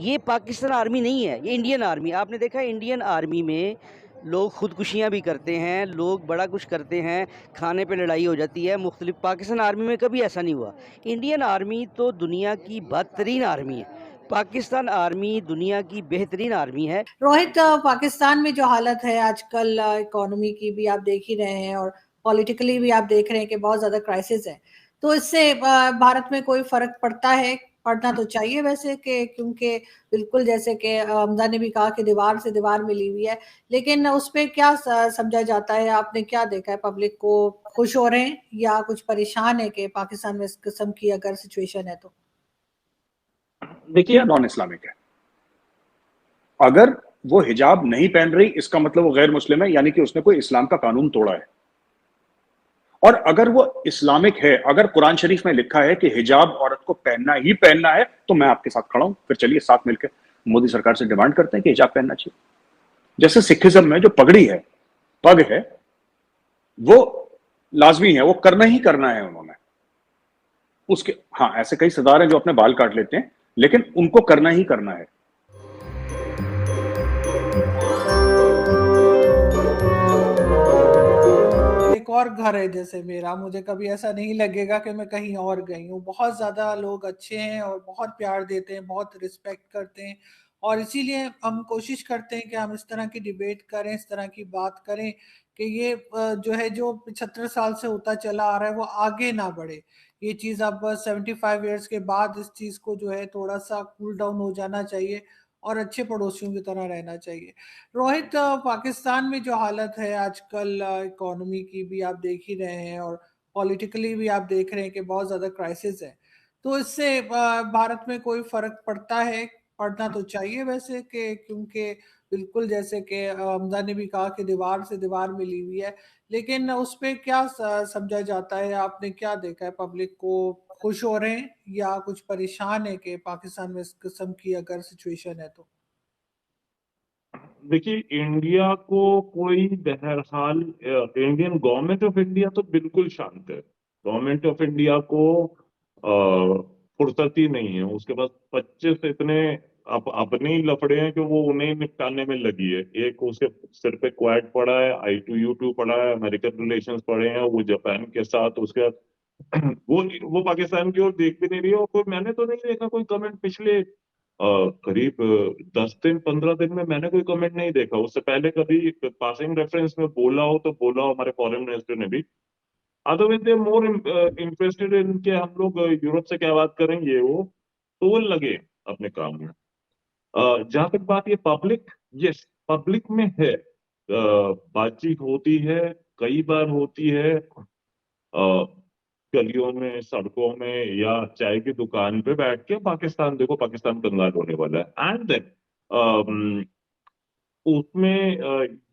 ये पाकिस्तान आर्मी नहीं है, ये इंडियन आर्मी। आपने देखा है इंडियन आर्मी में लोग खुदकुशियाँ भी करते हैं, लोग बड़ा कुछ करते हैं, खाने पे लड़ाई हो जाती है मुख्तलिफ। पाकिस्तान आर्मी में कभी ऐसा नहीं हुआ। इंडियन आर्मी तो दुनिया की बदतरीन आर्मी है, पाकिस्तान आर्मी दुनिया की बेहतरीन आर्मी है। रोहित, पाकिस्तान में जो हालत है आजकल, इकोनॉमी की भी आप देख ही रहे हैं और पॉलिटिकली भी आप देख रहे हैं कि बहुत ज़्यादा क्राइसिस है। तो इससे भारत में कोई फ़र्क पड़ता है? पड़ना तो चाहिए वैसे, कि क्योंकि बिल्कुल जैसे कि हमज़ा ने भी कहा कि दीवार से दीवार मिली हुई है, लेकिन उस पे क्या समझा जाता है? आपने क्या देखा है? पब्लिक को खुश हो रहे हैं या कुछ परेशान है कि पाकिस्तान में इस किस्म की अगर सिचुएशन है तो? देखिए, नॉन इस्लामिक है। अगर वो हिजाब नहीं पहन रही, इसका मतलब वो गैर मुस्लिम है, यानी कि उसने कोई इस्लाम का कानून तोड़ा है। और अगर वो इस्लामिक है, अगर कुरान शरीफ में लिखा है कि हिजाब औरत को पहनना ही पहनना है, तो मैं आपके साथ खड़ा हूं। फिर चलिए साथ मिलकर मोदी सरकार से डिमांड करते हैं कि हिजाब पहनना चाहिए। जैसे सिखिज्म में जो पगड़ी है, पग है, वो लाजमी है, वो करना ही करना है उन्होंने। उसके हाँ, ऐसे कई सरदार हैं जो अपने बाल काट लेते हैं, लेकिन उनको करना ही करना है। एक और घर है जैसे मेरा, मुझे कभी ऐसा नहीं लगेगा कि मैं कहीं और गई हूँ। बहुत ज़्यादा लोग अच्छे हैं और बहुत प्यार देते हैं, बहुत रिस्पेक्ट करते हैं, और इसीलिए हम कोशिश करते हैं कि हम इस तरह की डिबेट करें, इस तरह की बात करें कि ये जो है, जो 75 साल से होता चला आ रहा है, वो आगे ना बढ़े। ये चीज़ अब 75 ईयर्स के बाद इस चीज़ को जो है थोड़ा-सा कूल डाउन हो जाना चाहिए और अच्छे पड़ोसियों की तरह रहना चाहिए। रोहित, पाकिस्तान में जो हालत है आजकल, इकोनॉमी की भी आप देख ही रहे हैं और पॉलिटिकली भी आप देख रहे हैं कि बहुत ज़्यादा क्राइसिस है। तो इससे भारत में कोई फ़र्क पड़ता है? पड़ना तो चाहिए वैसे, कि क्योंकि बिल्कुल जैसे कि हमज़ा ने भी कहा कि दीवार से दीवार मिली हुई है, लेकिन उस पे क्या समझा जाता है? आपने क्या देखा है? पब्लिक को खुश हो रहे हैं या कुछ परेशान है कि पाकिस्तान में इस किस्म की अगर सिचुएशन है तो? देखिए, इंडिया को कोई बहरहाल इंडियन गवर्नमेंट ऑफ इंडिया तो बिल्कुल शांत है। गवर्नमेंट ऑफ इंडिया को फुर्सत ही नहीं है। उसके पास 25 इतने अपने ही लफड़े हैं कि वो उन्हें निपटाने में लगी है। एक उसके सिर पे क्वाड पड़ा है, I2U2 पड़ा है, अमेरिकन रिलेशंस पड़े हैं, वो जापान के साथ। उसके बाद वो पाकिस्तान की ओर देख भी नहीं रही है। और कोई, मैंने तो नहीं देखा कोई कमेंट पिछले करीब 10 दिन 15 दिन में मैंने कोई कमेंट नहीं देखा। उससे पहले कभी पासिंग रेफरेंस में बोला हो तो बोला हो हमारे फॉरेन मिनिस्टर ने भी। Otherwise they more interested in के हम लोग यूरोप से क्या बात करेंगे। वो तो वो लगे अपने काम में। जहां तक बात ये पब्लिक, यस, पब्लिक में है, बातचीत होती है, कई बार होती है, गलियों में, सड़कों में, या चाय की दुकान पे बैठ के पाकिस्तान देखो, पाकिस्तान कंगाल होने वाला है। एंड देन उसमें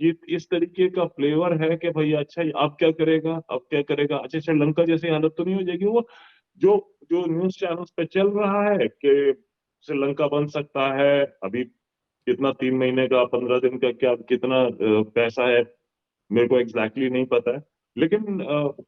ये इस तरीके का फ्लेवर है कि भाई अच्छा, अब क्या करेगा, अब क्या करेगा। अच्छा, श्रीलंका जैसी हालत तो नहीं हो जाएगी। वो जो जो न्यूज चैनल्स पे चल रहा है कि श्रीलंका बन सकता है अभी, कितना 3 महीने का, 15 दिन का, क्या कितना पैसा है, मेरे को एग्जैक्टली नहीं पता है। लेकिन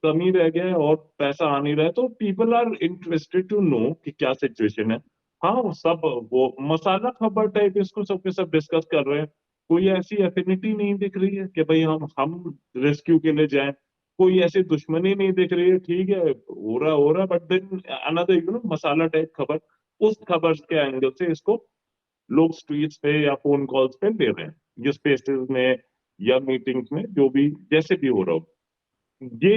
कमी रह गया है और पैसा आ नहीं रहा है, तो people are interested to know कि क्या सिचुएशन है। हाँ, वो सब वो मसाला खबर टाइप इसको सबके सब डिस्कस कर रहे हैं। कोई ऐसी एफिनिटी नहीं दिख रही है कि भाई हम रेस्क्यू के लिए जाएं। कोई ऐसी दुश्मनी नहीं दिख रही है। ठीक है, हो रहा, but then another masala type खबर, उस खबर के एंगल से इसको लोग स्ट्रीट्स पे या फोन कॉल्स पे ले रहे हैं, जिस स्पेसेस में या मीटिंग्स में, जो भी जैसे भी हो रहा हो। ये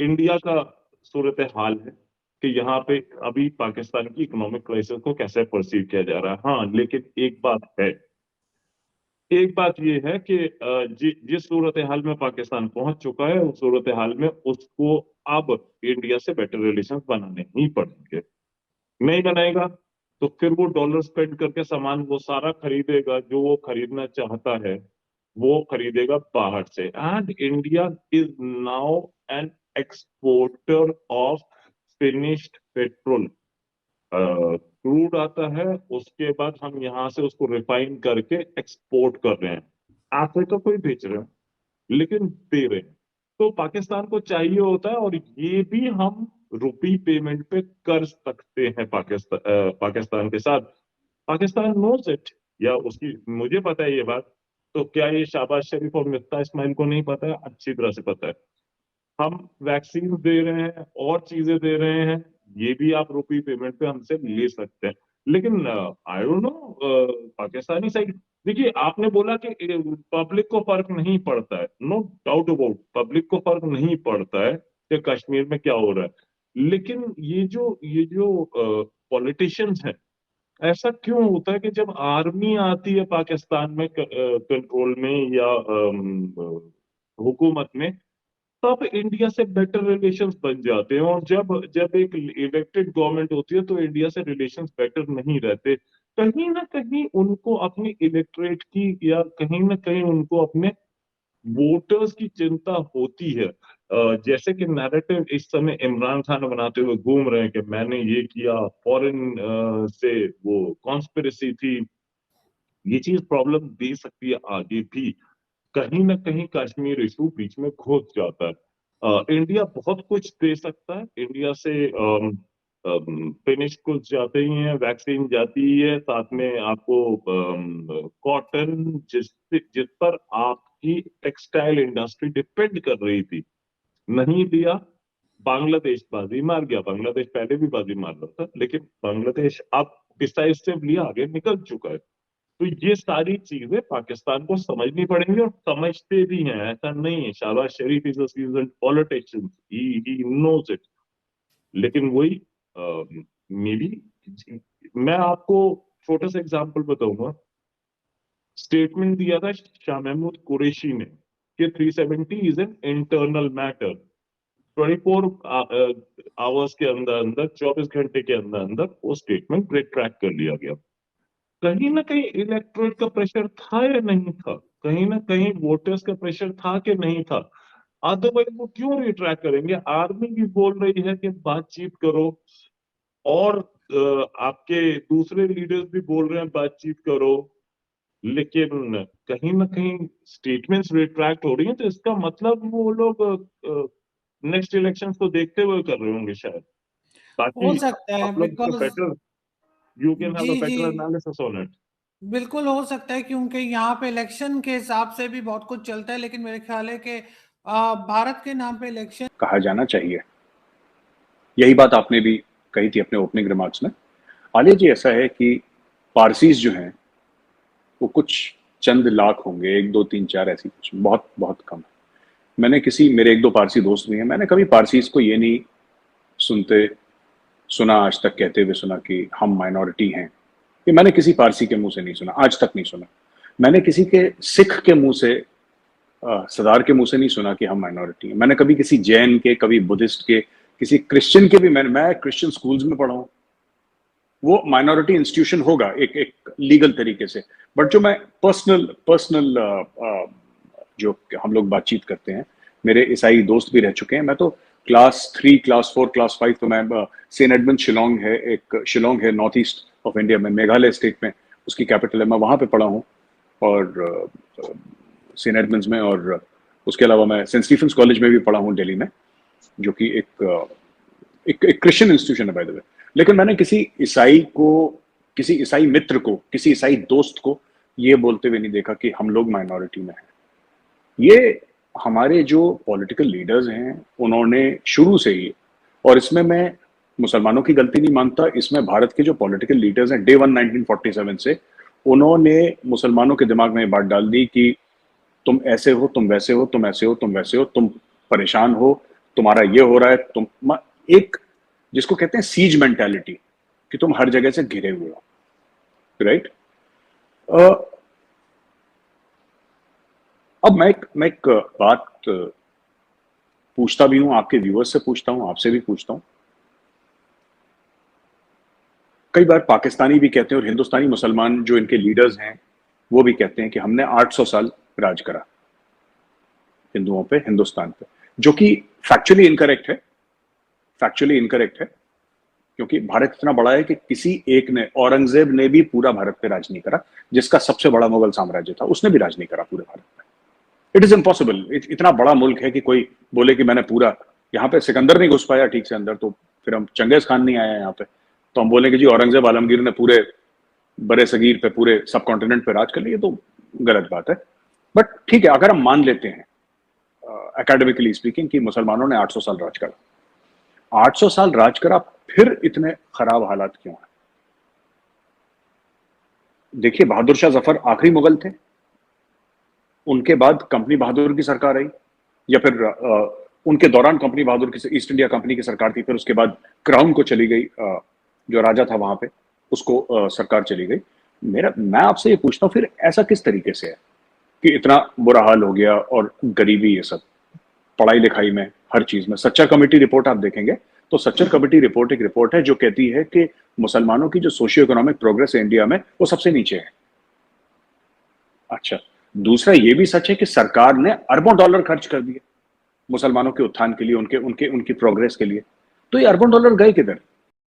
इंडिया का सूरत हाल है कि यहाँ पे अभी पाकिस्तान की इकोनॉमिक क्राइसिस को कैसे परसीव किया जा रहा है। हाँ, लेकिन एक बात है, एक बात ये है कि जिस सूरत हाल में पाकिस्तान पहुंच चुका है, उस सूरत हाल में उसको अब इंडिया से बेटर रिलेशन बनाने ही पड़ेंगे। नहीं बनाएगा तो फिर वो डॉलर स्पेंड करके सामान वो सारा खरीदेगा जो वो खरीदना चाहता है, वो खरीदेगा बाहर से। And India is now an exporter of finished petrol. Crude आता है, उसके बाद हम यहाँ से उसको रिफाइन करके एक्सपोर्ट कर रहे हैं। अफ्रीका को ही बेच रहे हैं, लेकिन दे रहे हैं। तो पाकिस्तान को चाहिए होता है, और ये भी हम रुपी पेमेंट पे कर सकते हैं पाकिस्तान के साथ। पाकिस्तान नोस इट, या उसकी, मुझे पता है ये बात, तो क्या ये शहबाज शरीफ और मिफ्ता इस्माइल को नहीं पता है? अच्छी तरह से पता है। हम वैक्सीन दे रहे हैं और चीजें दे रहे हैं, ये भी आप रुपी पेमेंट पे हमसे ले सकते हैं। लेकिन I don't know, Pakistani side, देखिए आपने बोला कि पब्लिक को फर्क नहीं पड़ता है, नो डाउट अबाउट, पब्लिक को फर्क नहीं पड़ता है कि कश्मीर में क्या हो रहा है। लेकिन ये जो पॉलिटिशियंस हैं, ऐसा क्यों होता है कि जब आर्मी आती है पाकिस्तान में कंट्रोल में या हुकूमत में, तब इंडिया से बेटर रिलेशंस बन जाते हैं, और जब जब एक इलेक्टेड गवर्नमेंट होती है तो इंडिया से रिलेशंस बेटर नहीं रहते। कहीं ना कहीं उनको अपने इलेक्ट्रेट की, या कहीं ना कहीं उनको अपने वोटर्स की चिंता होती है। जैसे कि नैरेटिव इस समय इमरान खान बनाते हुए घूम रहे हैं कि मैंने ये किया, फॉरेन से वो कॉन्स्पिरेसी थी, ये चीज प्रॉब्लम दे सकती है आगे भी। कहीं ना कहीं कश्मीर इशू बीच में घुस जाता है। इंडिया बहुत कुछ दे सकता है, इंडिया से फिनिश कुछ जाते ही हैं, वैक्सीन जाती ही है, साथ में आपको कॉटन, जिस पर आपकी टेक्सटाइल इंडस्ट्री डिपेंड कर रही थी, नहीं दिया। बांग्लादेश बाजी मार गया, बांग्लादेश पहले भी बाजी मार रहा था, लेकिन बांग्लादेश अब डिसाइसिवली आगे निकल चुका है। तो ये सारी चीजें पाकिस्तान को समझनी पड़ेंगी, और समझते भी हैं, ऐसा नहीं है। Shehbaz Sharif is a seasoned politician, he knows it. लेकिन वही, मे बी, मैं आपको छोटा सा एग्जांपल बताऊंगा। स्टेटमेंट दिया था शाह महमूद कुरैशी ने कि 370 is an internal matter. 24 hours के अंदर अंदर, 24 घंटे के अंदर अंदर वो स्टेटमेंट रिट्रैक्ट कर लिया गया। कहीं ना कहीं इलेक्टोरेट का प्रेशर था या नहीं था? कहीं ना कहीं वोटर्स का प्रेशर था कि नहीं था? अदरवाइज वो क्यों रिट्रैक्ट करेंगे? आर्मी भी बोल रही है कि बातचीत करो, और आपके दूसरे लीडर्स भी बोल रहे हैं बातचीत करो, लेकिन कहीं ना कहीं स्टेटमेंट्स रिट्रैक्ट हो रही हैं, तो इसका मतलब वो लोग नेक्स्ट इलेक्शन को देखते हुए कर रहे होंगे शायद, हो ताकि सकता है आप लोग इसका बिकॉज बेटर, यू कैन जी हैव अ जी बेटर एनालिसिस ऑन इट। बिल्कुल हो सकता है, क्योंकि यहाँ पे इलेक्शन के हिसाब से भी बहुत कुछ चलता है, लेकिन मेरे ख्याल है कि भारत के नाम पे इलेक्शन कहा जाना चाहिए। यही बात आपने भी कही थी अपने ओपनिंग रिमार्क्स में। आलिया जी, ऐसा है कि पारसीज जो हैं वो कुछ चंद लाख होंगे, 1 2 3 4, ऐसी कुछ बहुत बहुत कम है। मैंने किसी, मेरे 1 2 पारसी दोस्त भी हैं, मैंने कभी पारसीज को ये नहीं सुनते सुना आज तक कहते हुए सुना कि हम माइनॉरिटी हैं। ये मैंने किसी पारसी के मुंह से नहीं सुना, आज तक नहीं सुना। मैंने किसी के सिख के मुंह से, सरदार के मुंह से नहीं सुना कि हम माइनॉरिटी हैं। मैंने कभी किसी जैन के, कभी बुद्धिस्ट के, किसी क्रिश्चियन के भी, मैं क्रिश्चियन स्कूल्स में पढ़ा हूँ। वो माइनॉरिटी इंस्टीट्यूशन होगा एक एक लीगल तरीके से, बट जो मैं पर्सनल जो हम लोग बातचीत करते हैं, मेरे ईसाई दोस्त भी रह चुके हैं। मैं तो क्लास 3, क्लास 4, क्लास 5 तो मैं सेंट एडमंड शिलोंग है, एक शिलोंग है नॉर्थ ईस्ट ऑफ इंडिया में, मेघालय स्टेट में, उसकी कैपिटल है, मैं वहां पे पढ़ा हूँ, और सेंट एडमंड्स में, और उसके अलावा मैं सेंट स्टीफेंस कॉलेज में भी पढ़ा हूँ दिल्ली में, जो कि एक क्रिश्चियन इंस्टीट्यूशन है बाय द वे। लेकिन मैंने किसी ईसाई को, किसी ईसाई मित्र को, किसी ईसाई दोस्त को ये बोलते हुए नहीं देखा कि हम लोग माइनॉरिटी में हैं। ये हमारे जो पॉलिटिकल लीडर्स हैं उन्होंने शुरू से ही, और इसमें मैं मुसलमानों की गलती नहीं मानता, इसमें भारत के जो पॉलिटिकल लीडर्स हैं डे 1 1947 से, उन्होंने मुसलमानों के दिमाग में ये बात डाल दी कि तुम ऐसे हो, तुम वैसे हो, तुम ऐसे हो, तुम वैसे हो, तुम परेशान हो, तुम्हारा ये हो रहा है, तुम एक जिसको कहते हैं सीज मेंटालिटी, कि तुम हर जगह से घिरे हुए हो, राइट। अब मैं एक बात पूछता भी हूं, आपके व्यूअर्स से पूछता हूं, आपसे भी पूछता हूं। कई बार पाकिस्तानी भी कहते हैं और हिंदुस्तानी मुसलमान जो इनके लीडर्स हैं वो भी कहते हैं कि हमने 800 साल राज करा हिंदुओं पे, हिंदुस्तान पे, जो कि फैक्चुअली इनकरेक्ट है, फैक्चुअली इनकरेक्ट है, क्योंकि भारत इतना बड़ा है कि किसी एक ने, औरंगजेब ने भी पूरा भारत पे राज नहीं करा, जिसका सबसे बड़ा मुगल साम्राज्य था, उसने भी राज नहीं करा पूरे भारत में। It is impossible. इतना बड़ा मुल्क है कि कोई बोले कि मैंने पूरा यहाँ पे सिकंदर नहीं घुस पाया ठीक से अंदर, तो फिर हम चंगेज खान नहीं आया यहाँ पे, तो हम बोलेंगे जी औरंगजेब आलमगीर ने पूरे बड़े सगीर पे, पूरे सब कॉन्टिनेंट पे राज कर लिया, तो गलत बात है। बट ठीक है, अगर हम मान लेते हैं एकेडमिकली स्पीकिंग कि मुसलमानों ने 800 साल राज करा, 800 साल राज करा, फिर इतने खराब हालात क्यों हैं? देखिए, बहादुर शाह जफर आखिरी मुगल थे, उनके बाद कंपनी बहादुर की सरकार आई, या फिर उनके दौरान कंपनी बहादुर की ईस्ट इंडिया कंपनी की सरकार थी, फिर उसके बाद क्राउन को चली गई, जो राजा था वहां पे उसको सरकार चली गई। मैं आपसे ये पूछता हूँ, फिर ऐसा किस तरीके से है कि इतना बुरा हाल हो गया, और गरीबी, ये सब, पढ़ाई लिखाई में, हर चीज में। सच्चर कमेटी रिपोर्ट आप देखेंगे तो सच्चर कमेटी रिपोर्ट एक रिपोर्ट है जो कहती है कि मुसलमानों की जो सोशियो इकोनॉमिक प्रोग्रेस है इंडिया में, वो सबसे नीचे है। अच्छा, दूसरा ये भी सच है कि सरकार ने अरबों डॉलर खर्च कर दिए मुसलमानों के उत्थान के लिए, उनकी प्रोग्रेस के लिए। तो ये अरबों डॉलर गए किधर?